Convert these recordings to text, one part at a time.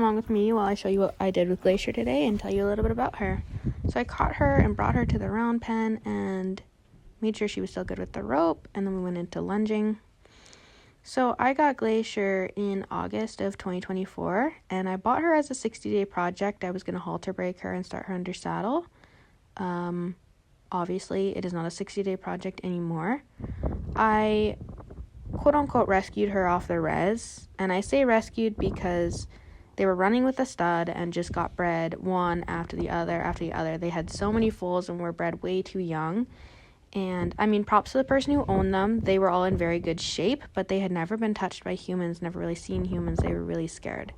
come along with me while I show you what I did with Glacier today and tell you a little bit about her. So I caught her and brought her to the round pen and made sure she was still good with the rope, and then we went into lunging. So I got Glacier in August of 2024, and I bought her as a 60-day project. I was going to halter break her and start her under saddle. Obviously, it is not a 60-day project anymore. I quote-unquote rescued her off the res, and I say rescued because they were running with a stud and just got bred one after the other. They had so many foals and were bred way too young. And I mean, props to the person who owned them. They were all in very good shape, but they had never been touched by humans, never really seen humans. They were really scared.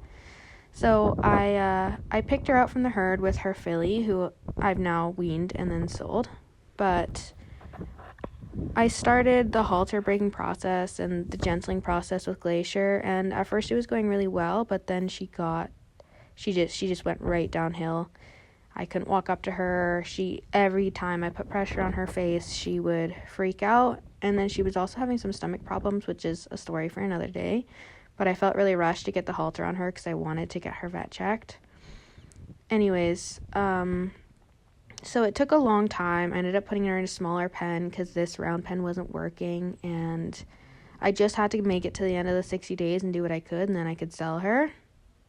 So I picked her out from the herd with her filly, who I've now weaned and then sold. But I started the halter breaking process and the gentling process with Glacier, and at first it was going really well, but then she just went right downhill. I couldn't walk up to her. Every time I put pressure on her face, she would freak out. And then she was also having some stomach problems, which is a story for another day. But I felt really rushed to get the halter on her because I wanted to get her vet checked. Anyways, so it took a long time. I ended up putting her in a smaller pen because this round pen wasn't working. And I just had to make it to the end of the 60 days and do what I could, and then I could sell her.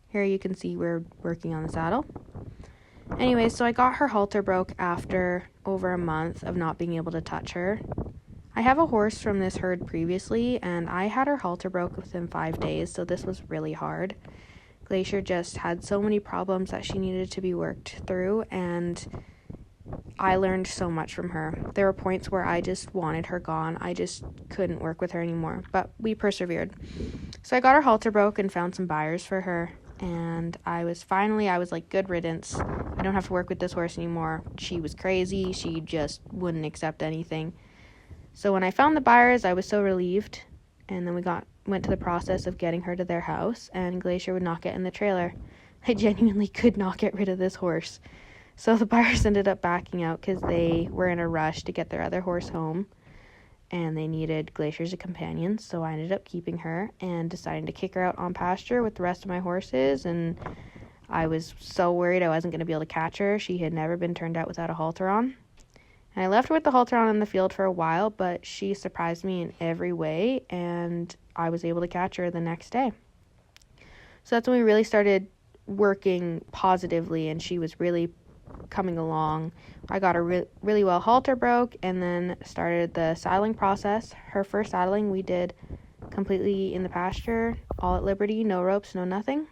Here you can see we're working on the saddle. Anyway, so I got her halter broke after over a month of not being able to touch her. I have a horse from this herd previously, and I had her halter broke within 5 days, so this was really hard. Glacier just had so many problems that she needed to be worked through, and I learned so much from her. There were points where I just wanted her gone. I just couldn't work with her anymore, but we persevered. So I got her halter broke and found some buyers for her. And I was like, good riddance. I don't have to work with this horse anymore. She was crazy. She just wouldn't accept anything. So when I found the buyers, I was so relieved. And then we went to the process of getting her to their house, and Glacier would not get in the trailer. I genuinely could not get rid of this horse. So the buyers ended up backing out because they were in a rush to get their other horse home. And they needed Glacier as a companion, so I ended up keeping her and deciding to kick her out on pasture with the rest of my horses, and I was so worried I wasn't going to be able to catch her. She had never been turned out without a halter on. And I left her with the halter on in the field for a while, but she surprised me in every way, and I was able to catch her the next day. So that's when we really started working positively, and she was really coming along. I got her really well halter broke, and then started the saddling process. Her first saddling we did completely in the pasture, all at liberty, no ropes, no nothing.